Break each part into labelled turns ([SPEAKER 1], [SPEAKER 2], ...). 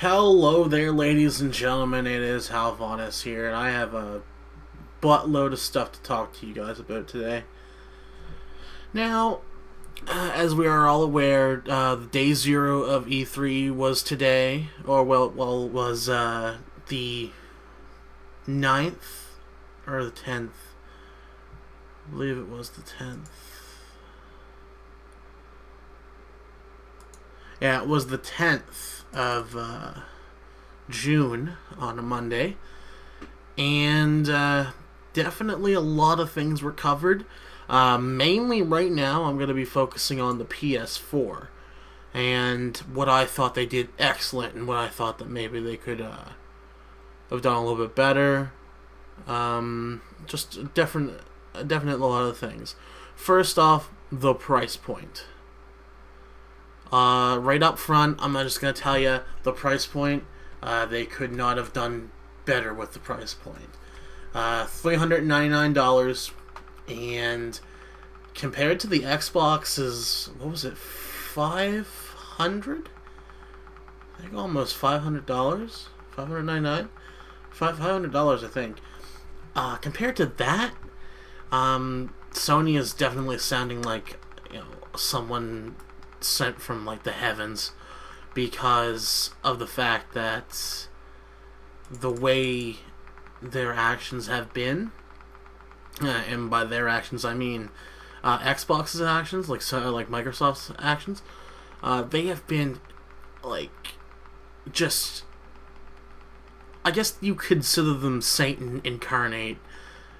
[SPEAKER 1] Hello there, ladies and gentlemen. It is Halvonis here, and I have a buttload of stuff to talk to you guys about today. Now, as we are all aware, the day zero of E3 was today, or was the 9th or the 10th. I believe it was the 10th. Yeah, it was the 10th of June on a Monday, and definitely a lot of things were covered. Mainly right now I'm going to be focusing on the PS4 and what I thought they did excellent and what I thought that maybe they could have done a little bit better. Just a definite lot of things. First off, the price point. Right up front, I'm just going to tell you the price point. They could not have done better with the price point. $399, and compared to the Xbox's, what was it, $500? I think almost $500. $599? $500, I think. Compared to that, Sony is definitely sounding like, someone sent from like the heavens, because of the fact that the way their actions have been, and by their actions I mean Xbox's actions, like Microsoft's actions. They have been like, just, I guess you consider them Satan incarnate,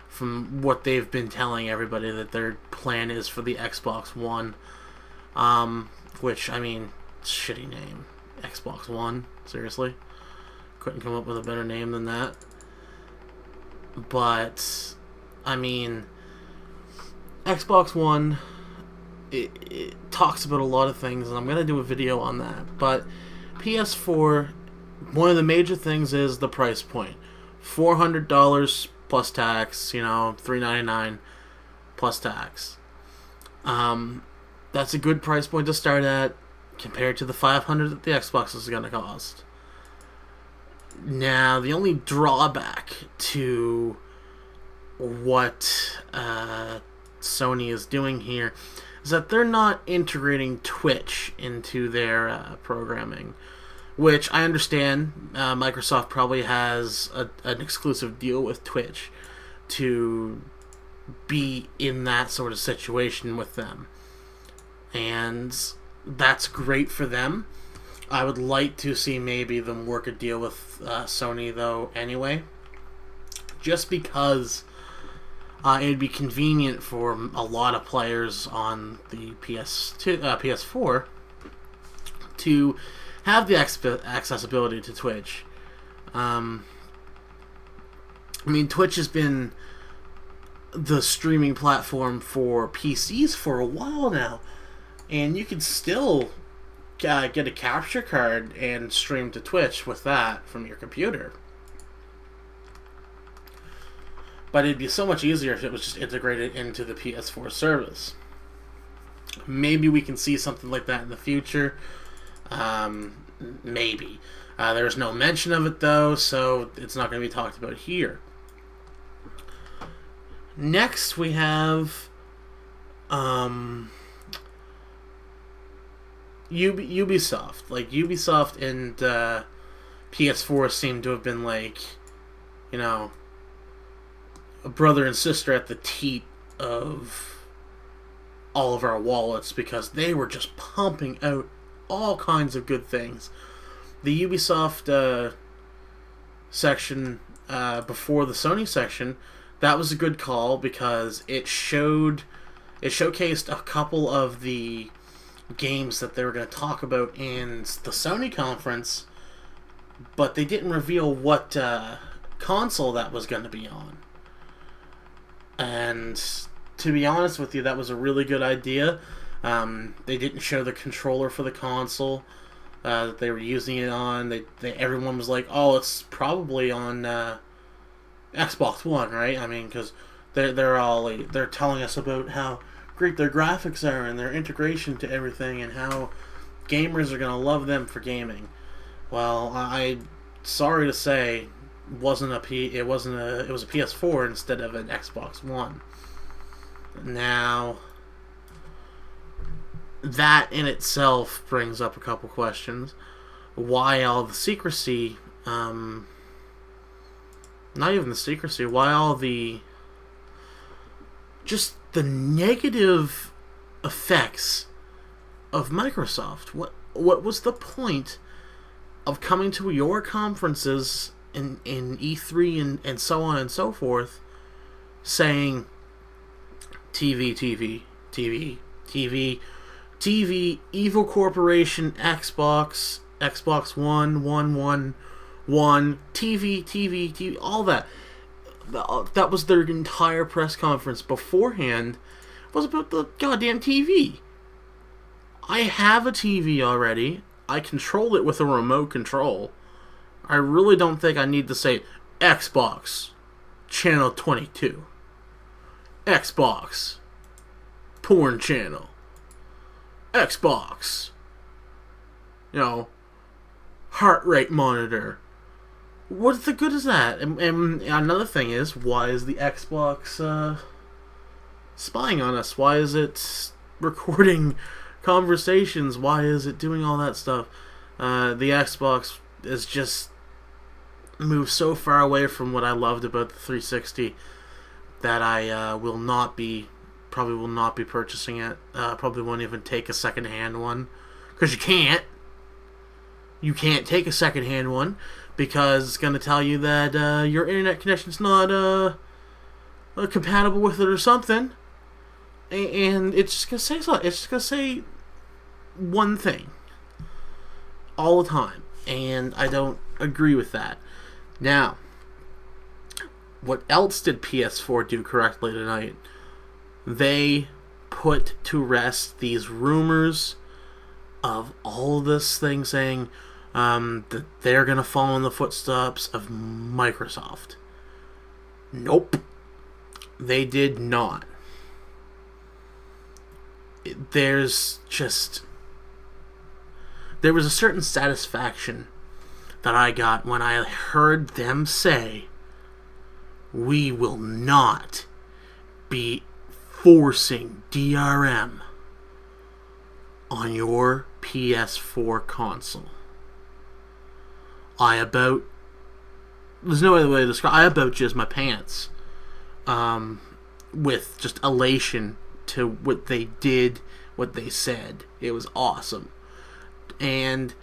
[SPEAKER 1] from what they've been telling everybody that their plan is for the Xbox One. Which, I mean, shitty name. Xbox One? Seriously? Couldn't come up with a better name than that. But, I mean, Xbox One, it talks about a lot of things, and I'm going to do a video on that. But PS4, one of the major things is the price point. $400 plus tax, $399 plus tax. That's a good price point to start at, compared to the $500 that the Xbox is going to cost. Now, the only drawback to what Sony is doing here is that they're not integrating Twitch into their programming, which I understand. Microsoft probably has an exclusive deal with Twitch to be in that sort of situation with them. And that's great for them. I would like to see maybe them work a deal with Sony, though, anyway. Just because it'd be convenient for a lot of players on the PS4 to have the accessibility to Twitch. I mean, Twitch has been the streaming platform for PCs for a while now. And you can still get a capture card and stream to Twitch with that from your computer. But it'd be so much easier if it was just integrated into the PS4 service. Maybe we can see something like that in the future. Maybe. There's no mention of it, though, so it's not going to be talked about here. Next, we have Ubisoft. Like, Ubisoft and PS4 seem to have been like, a brother and sister at the teat of all of our wallets, because they were just pumping out all kinds of good things. The Ubisoft section before the Sony section, that was a good call, because it showcased a couple of the games that they were going to talk about in the Sony conference, but they didn't reveal what console that was going to be on. And to be honest with you, that was a really good idea. They didn't show the controller for the console that they were using it on. Everyone was like, "Oh, it's probably on Xbox One, right?" I mean, because they're telling us about how great their graphics are and their integration to everything, and how gamers are going to love them for gaming. Well, I sorry to say, it was a PS4 instead of an Xbox One. Now, that in itself brings up a couple questions. Why all the secrecy? Not even the secrecy. Why all the just the negative effects of Microsoft? What was the point of coming to your conferences in E3 and so on and so forth, saying TV, TV, TV, TV, TV, Evil Corporation, Xbox One, TV, TV, TV, all that. That was their entire press conference beforehand, was about the goddamn TV. I have a TV already. I control it with a remote control. I really don't think I need to say Xbox Channel 22. Xbox Porn Channel. Xbox, heart rate monitor. What the good is that? And another thing is, why is the Xbox spying on us? Why is it recording conversations? Why is it doing all that stuff? The Xbox is just moved so far away from what I loved about the 360 that I probably will not be purchasing it. Probably won't even take a second-hand one, because you can't. You can't take a second-hand one because it's going to tell you that your internet connection's not compatible with it or something, and it's just going to say something. It's just going to say one thing all the time, and I don't agree with that. Now, what else did PS4 do correctly tonight? They put to rest these rumors of all this thing saying that they're going to follow in the footsteps of Microsoft. Nope. They did not. There was a certain satisfaction that I got when I heard them say, we will not be forcing DRM on your PS4 console. There's no other way to describe. I about jizzed my pants with just elation to what they did, what they said. It was awesome. And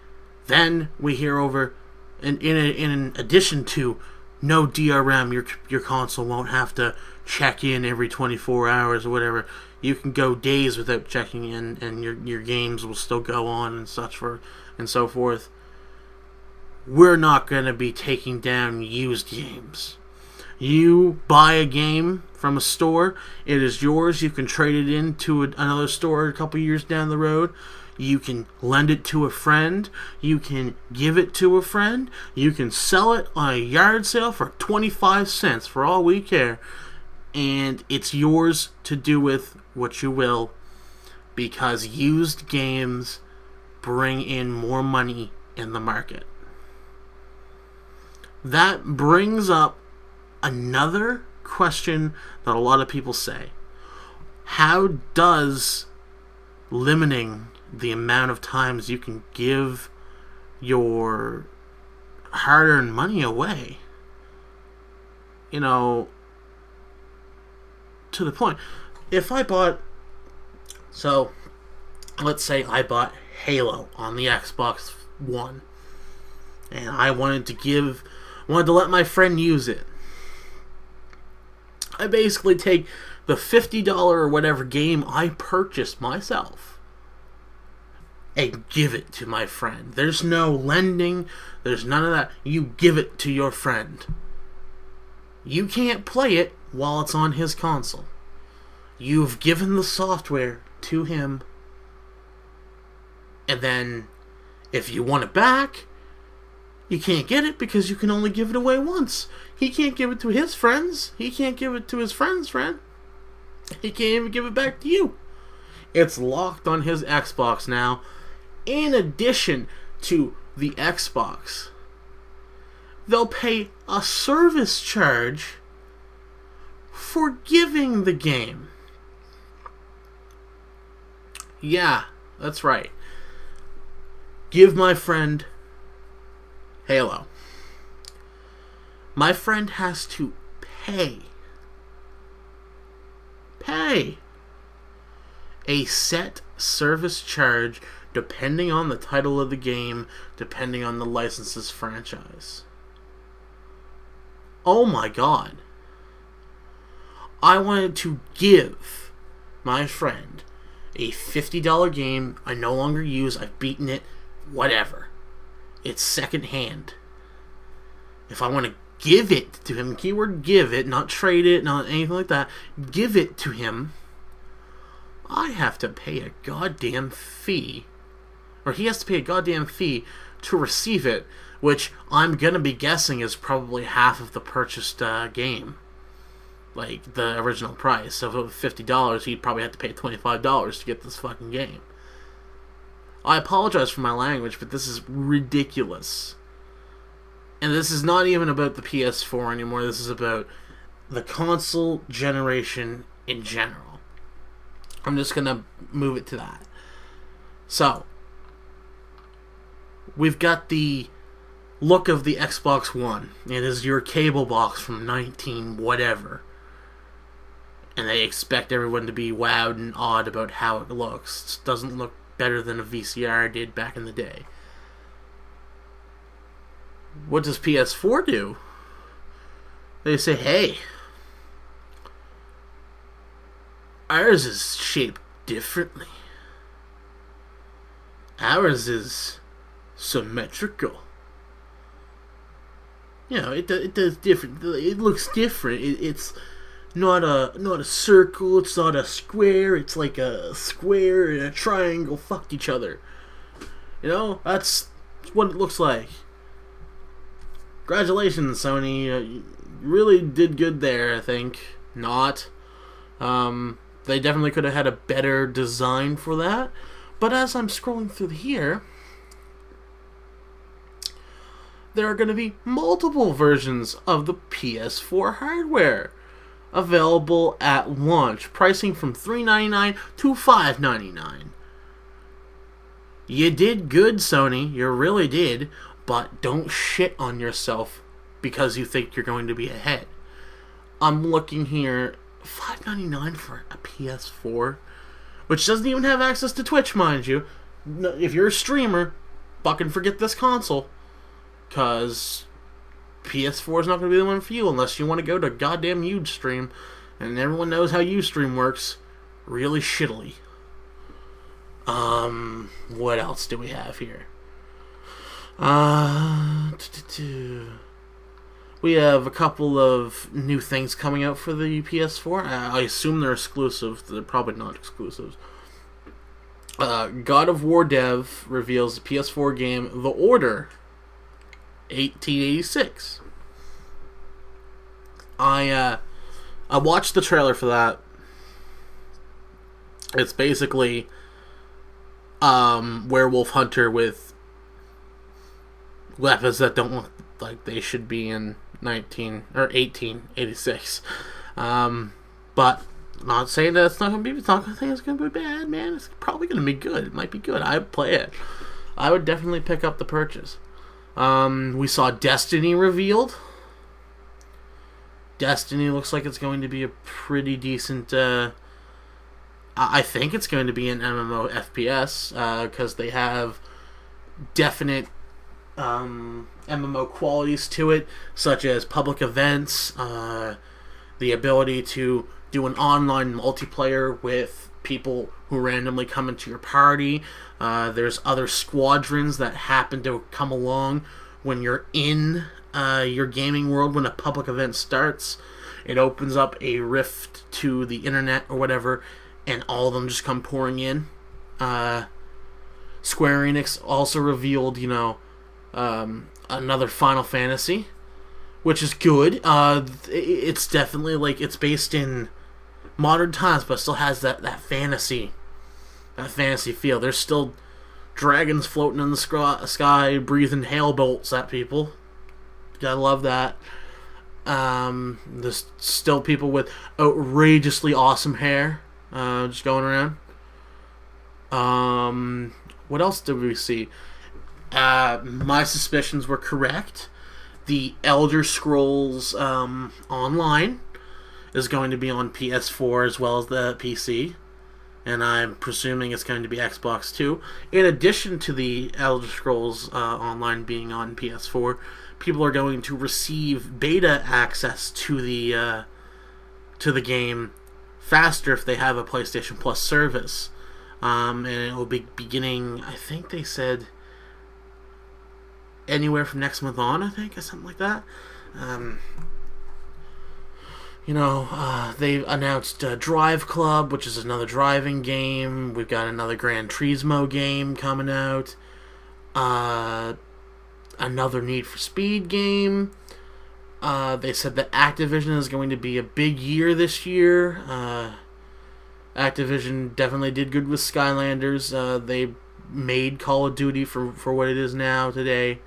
[SPEAKER 1] then we hear over, in addition to no DRM, your console won't have to check in every 24 hours or whatever. You can go days without checking in, and your games will still go on and so forth. We're not going to be taking down used games. You buy a game from a store, it is yours. You can trade it in to another store a couple years down the road. You can lend it to a friend. You can give it to a friend. You can sell it on a yard sale for 25 cents for all we care. And it's yours to do with what you will, because used games bring in more money in the market. That brings up another question that a lot of people say. How does limiting the amount of times you can give your hard-earned money away, to the point, if I bought, so let's say I bought Halo on the Xbox One, and I wanted to let my friend use it. I basically take the $50 or whatever game I purchased myself and give it to my friend. There's no lending. There's none of that. You give it to your friend. You can't play it while it's on his console. You've given the software to him. And then, if you want it back, you can't get it because you can only give it away once. He can't give it to his friends. He can't give it to his friend's friend. He can't even give it back to you. It's locked on his Xbox now, in addition to the Xbox, they'll pay a service charge for giving the game. Yeah, that's right. Give my friend Halo. My friend has to pay a set service charge depending on the title of the game, depending on the license's franchise. Oh my god. I wanted to give my friend a $50 game I no longer use, I've beaten it, whatever. It's secondhand. If I want to give it to him, keyword give it, not trade it, not anything like that, give it to him, I have to pay a goddamn fee, or he has to pay a goddamn fee to receive it, which I'm gonna be guessing is probably half of the purchased game. Like, the original price. So if it was $50, he'd probably have to pay $25 to get this fucking game. I apologize for my language, but this is ridiculous. And this is not even about the PS4 anymore. This is about the console generation in general. I'm just going to move it to that. So, we've got the look of the Xbox One. It is your cable box from 19 whatever. And they expect everyone to be wowed and awed about how it looks. It doesn't look better than a VCR did back in the day. What does PS4 do? They say, hey, ours is shaped differently. Ours is symmetrical. You know, it does different. It looks different. It's not a circle. It's not a square. It's like a square and a triangle fucked each other. You know, that's what it looks like. Congratulations, Sony. You really did good there, I think. Not. They definitely could have had a better design for that. But as I'm scrolling through here, there are going to be multiple versions of the PS4 hardware available at launch, pricing from $399 to $599. You did good, Sony. You really did. But don't shit on yourself because you think you're going to be ahead. I'm looking here, $5.99 for a PS4, which doesn't even have access to Twitch, mind you. If you're a streamer, fucking forget this console, because PS4 is not going to be the one for you unless you want to go to goddamn Ustream, and everyone knows how Ustream works really shittily. What else do we have here? We have a couple of new things coming out for the PS4. I assume they're exclusive. They're probably not exclusives. God of War dev reveals the PS4 game The Order 1886. I watched the trailer for that. It's basically Werewolf Hunter with weapons that don't look like they should be in 1886. But not saying that it's not gonna be. It's not gonna think it's gonna be bad, man. It's probably gonna be good. It might be good. I'd play it. I would definitely pick up the purchase. We saw Destiny revealed. Destiny looks like it's going to be a pretty decent. I think it's going to be an MMO FPS because they have definite MMO qualities to it, such as public events, the ability to do an online multiplayer with people who randomly come into your party. There's other squadrons that happen to come along when you're in your gaming world. When a public event starts, it opens up a rift to the internet or whatever, and all of them just come pouring in. Square Enix also revealed, another Final Fantasy, which is good. It's definitely like it's based in modern times, but still has that fantasy feel. There's still dragons floating in the sky, breathing hail bolts at people. Gotta love that. There's still people with outrageously awesome hair, just going around. What else did we see? My suspicions were correct. The Elder Scrolls Online is going to be on PS4 as well as the PC. And I'm presuming it's going to be Xbox too. In addition to the Elder Scrolls Online being on PS4, people are going to receive beta access to the game faster if they have a PlayStation Plus service. And it will be beginning, I think they said, anywhere from next month on, I think, or something like that. They've announced Drive Club, which is another driving game. We've got another Gran Turismo game coming out. Another Need for Speed game. They said that Activision is going to be a big year this year. Activision definitely did good with Skylanders. They made Call of Duty for what it is now today.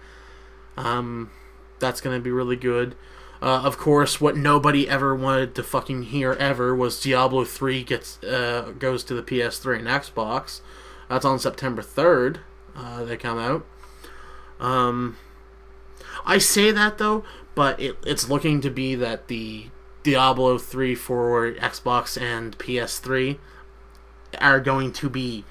[SPEAKER 1] That's going to be really good. Of course, what nobody ever wanted to fucking hear ever was Diablo 3 goes to the PS3 and Xbox. That's on September 3rd. They come out. I say that though, but it's looking to be that the Diablo 3 for Xbox and PS3 are going to be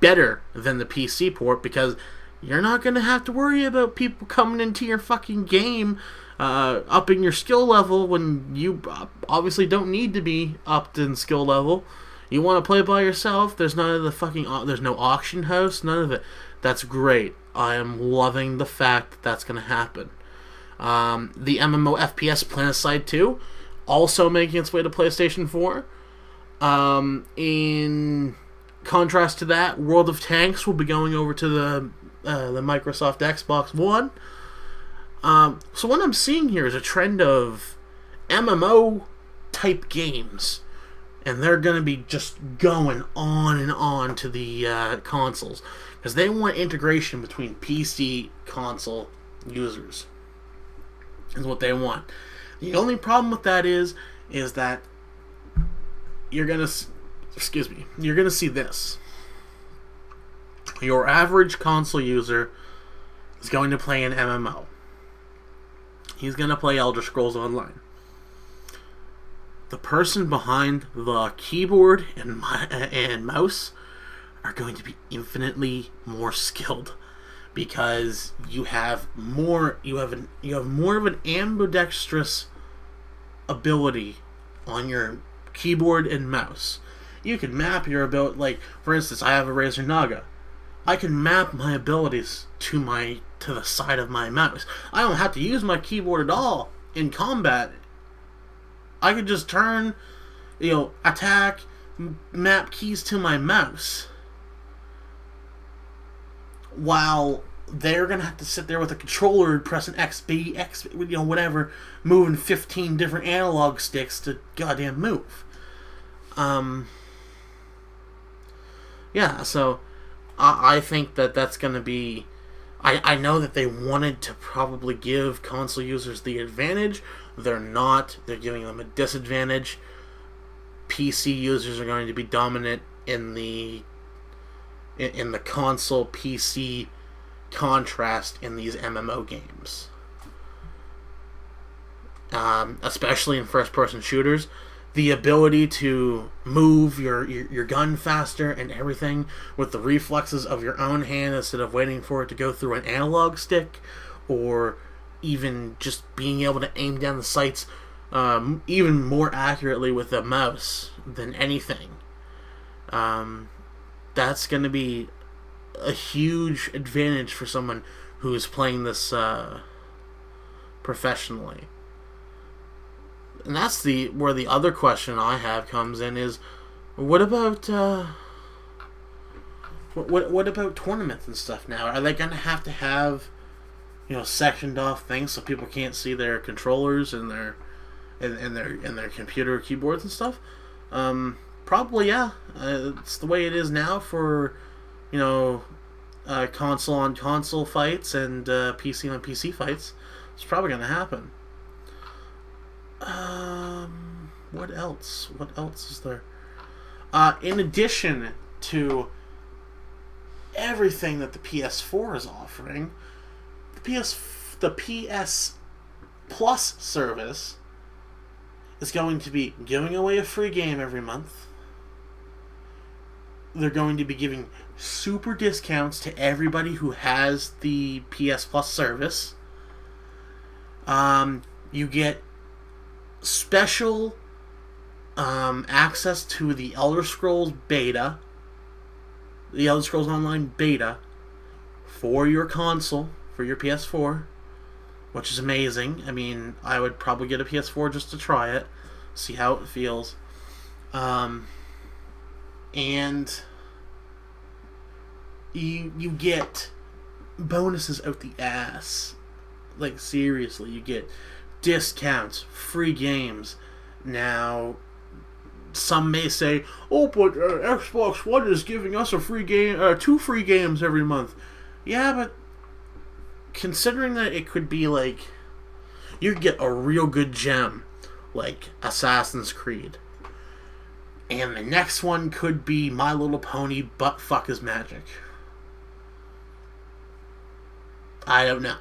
[SPEAKER 1] better than the PC port, because you're not going to have to worry about people coming into your fucking game upping your skill level when you obviously don't need to be upped in skill level. You want to play by yourself, there's none of the fucking there's no auction house, none of it. That's great. I am loving the fact that that's going to happen. The MMO FPS Planetside 2 also making its way to PlayStation 4. In contrast to that, World of Tanks will be going over to the Microsoft Xbox One. So what I'm seeing here is a trend of MMO type games, and they're going to be just going on and on to the consoles, because they want integration between PC console users. Is what they want. The only problem with that is that you're gonna see this. Your average console user is going to play an MMO. He's going to play Elder Scrolls Online. The person behind the keyboard and mouse are going to be infinitely more skilled, because you have more of an ambidextrous ability on your keyboard and mouse. You can map your ability, like for instance, I have a Razer Naga. I can map my abilities to the side of my mouse. I don't have to use my keyboard at all in combat. I could just turn, attack, map keys to my mouse. While they're going to have to sit there with a controller and press an X, whatever, moving 15 different analog sticks to goddamn move. So I think that's going to be... I know that they wanted to probably give console users the advantage. They're not. They're giving them a disadvantage. PC users are going to be dominant in the console PC contrast in these MMO games. Especially in first-person shooters. The ability to move your gun faster and everything with the reflexes of your own hand instead of waiting for it to go through an analog stick, or even just being able to aim down the sights even more accurately with a mouse than anything. That's going to be a huge advantage for someone who's playing this professionally. And that's where the other question I have comes in is, what about what about tournaments and stuff now? Are they going to have sectioned off things so people can't see their controllers and their computer keyboards and stuff? Probably, yeah. It's the way it is now for console on console fights and PC on PC fights. It's probably going to happen. What else? What else is there? In addition to everything that the PS4 is offering, the PS Plus service is going to be giving away a free game every month. They're going to be giving super discounts to everybody who has the PS Plus service. You get special access to the Elder Scrolls beta, the Elder Scrolls Online beta, for your console, for your PS4, which is amazing. I mean, I would probably get a PS4 just to try it, see how it feels. And you get bonuses out the ass. Like, seriously, you get discounts, free games. Now, some may say, "Oh, but Xbox One is giving us a free game, 2 free games every month." Yeah, but considering that it could be like, you get a real good gem, like Assassin's Creed, and the next one could be My Little Pony Buttfuck is Magic. I don't know.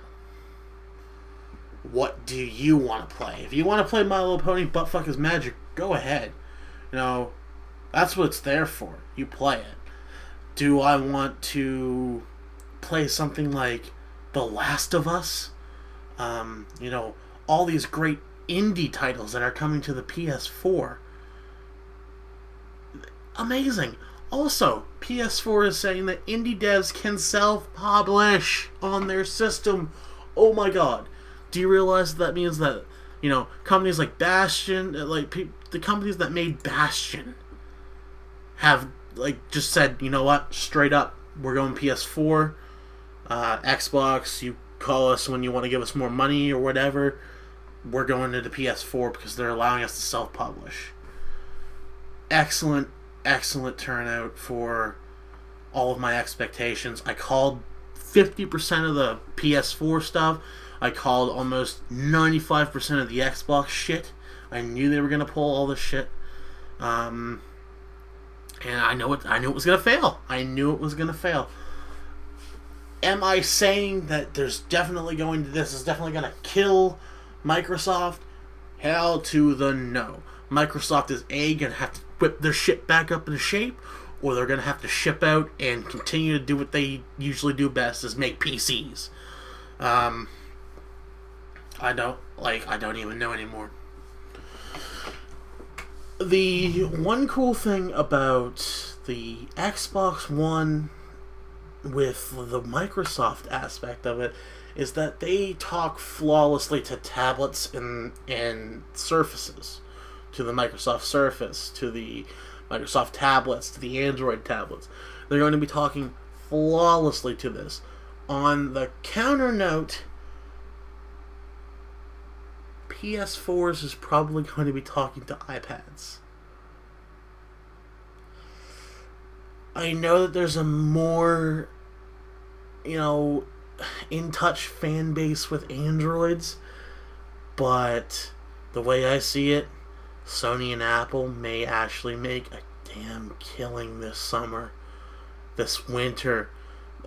[SPEAKER 1] What do you want to play? If you want to play My Little Pony Buttfuck is Magic, go ahead. You know, that's what it's there for. You play it. Do I want to play something like The Last of Us? You know, all these great indie titles that are coming to the PS4. Amazing. Also, PS4 is saying that indie devs can self-publish on their system. Oh my god. Do you realize that means that, you know, companies like Bastion, like the companies that made Bastion, have like just said, you know what, straight up, we're going PS4, Xbox, you call us when you want to give us more money or whatever, we're going to the PS4 because they're allowing us to self-publish. Excellent, excellent turnout for all of my expectations. I called 50% of the PS4 stuff. I called almost 95% of the Xbox shit. I knew they were gonna pull all this shit, and I knew it was gonna fail. I knew it was gonna fail. Am I saying that this is definitely gonna kill Microsoft? Hell to the no. Microsoft is gonna have to whip their shit back up into shape, or they're gonna have to ship out and continue to do what they usually do best, is make PCs. I don't even know anymore. The one cool thing about the Xbox One with the Microsoft aspect of it is that they talk flawlessly to tablets and Surfaces. To the Microsoft Surface, to the Microsoft tablets, to the Android tablets. They're going to be talking flawlessly to this. On the counter note, PS4s is probably going to be talking to iPads. I know that there's a more, you know, in-touch fan base with Androids, but the way I see it, Sony and Apple may actually make a damn killing this summer, this winter.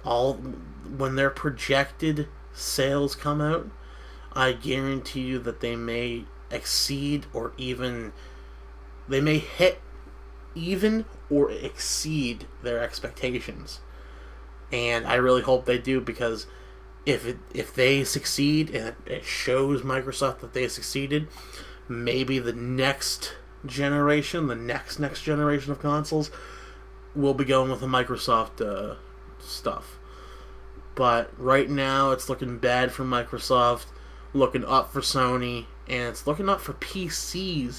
[SPEAKER 1] When their projected sales come out, I guarantee you that they may exceed or even, they may hit even or exceed their expectations. And I really hope they do, because if they succeed and it shows Microsoft that they succeeded, maybe the next generation, the next generation of consoles will be going with the Microsoft stuff. But right now it's looking bad for Microsoft, looking up for Sony, and it's looking up for PC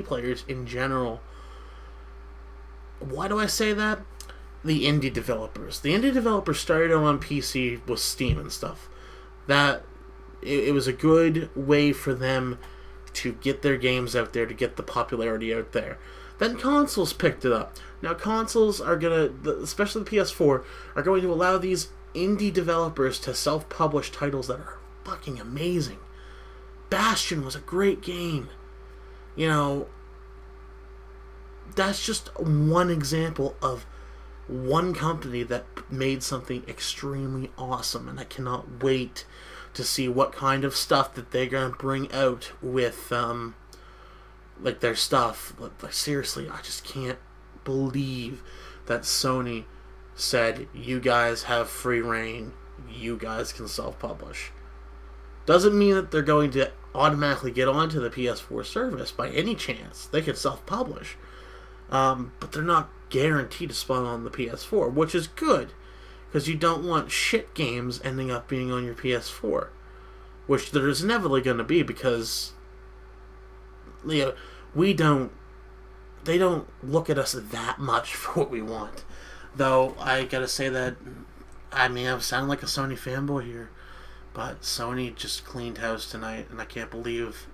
[SPEAKER 1] players in general. Why do I say that? The indie developers. The indie developers started on PC with Steam and stuff. That it was a good way for them to get their games out there, to get the popularity out there. Then consoles picked it up. Now consoles are especially the PS4, are going to allow these indie developers to self-publish titles that are fucking amazing. Bastion was a great game. You know, that's just one example of one company that made something extremely awesome, and I cannot wait to see what kind of stuff that they're going to bring out with like their stuff. Like, seriously, I just can't believe that Sony said, you guys have free reign, you guys can self-publish. Doesn't mean that they're going to automatically get onto the PS4 service by any chance. They could self-publish. But they're not guaranteed to spawn on the PS4, which is good, because you don't want shit games ending up being on your PS4, which there's inevitably going to be, because they don't look at us that much for what we want. Though I gotta say that, I mean, I'm sounding like a Sony fanboy here, but Sony just cleaned house tonight, and I can't believe,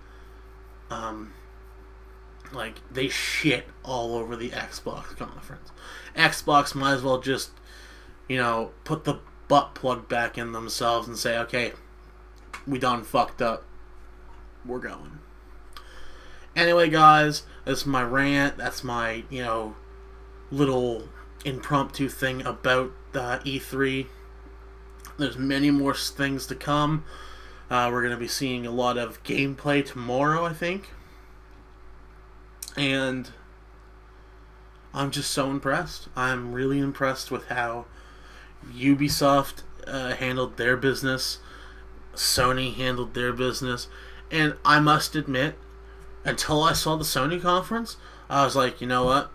[SPEAKER 1] like, they shit all over the Xbox conference. Xbox might as well just, put the butt plug back in themselves and say, okay, we done fucked up. We're going. Anyway, guys, that's my rant. That's my, little impromptu thing about E3. There's many more things to come. We're going to be seeing a lot of gameplay tomorrow, I think. And I'm just so impressed. I'm really impressed with how Ubisoft handled their business, Sony handled their business, and I must admit, until I saw the Sony conference, I was like, you know what?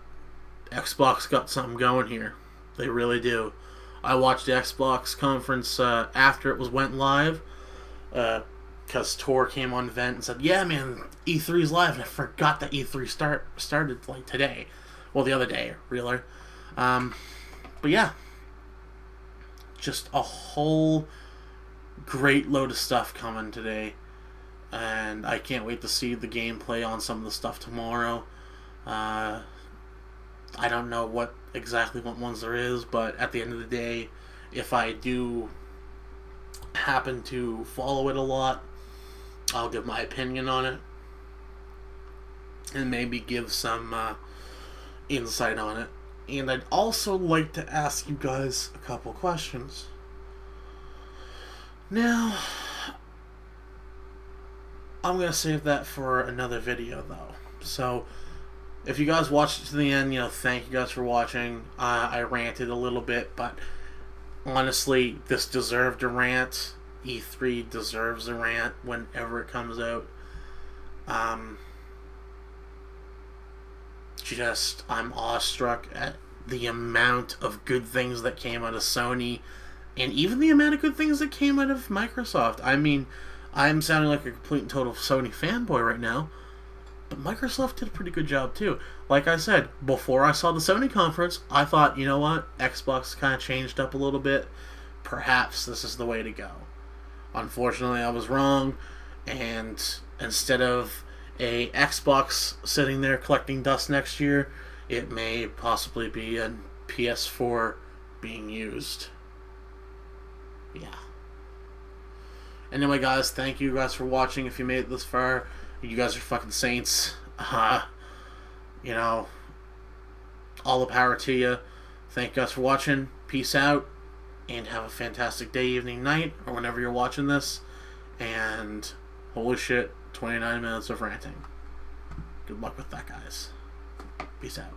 [SPEAKER 1] Xbox got something going here. They really do. I watched the Xbox conference after it went live, because Tor came on Vent and said, yeah, man, E3's live, and I forgot that E3 started, like, today. Well, the other day, really. But yeah. Just a whole great load of stuff coming today. And I can't wait to see the gameplay on some of the stuff tomorrow. I don't know what ones there is, but at the end of the day, if I do happen to follow it a lot, I'll give my opinion on it, and maybe give some insight on it. And I'd also like to ask you guys a couple questions. Now, I'm going to save that for another video, though. So, if you guys watched it to the end, thank you guys for watching. I ranted a little bit, but honestly, this deserved a rant. E3 deserves a rant whenever it comes out. I'm awestruck at the amount of good things that came out of Sony, and even the amount of good things that came out of Microsoft. I mean, I'm sounding like a complete and total Sony fanboy right now, but Microsoft did a pretty good job too. Like I said, before I saw the Sony conference, I thought, you know what, Xbox kind of changed up a little bit. Perhaps this is the way to go. Unfortunately, I was wrong, and instead of a Xbox sitting there collecting dust next year, it may possibly be a PS4 being used. Yeah. Anyway, guys, thank you guys for watching. If you made it this far, you guys are fucking saints. All the power to you. Thank you guys for watching. Peace out, and have a fantastic day, evening, night, or whenever you're watching this. And holy shit, 29 minutes of ranting. Good luck with that, guys. Peace out.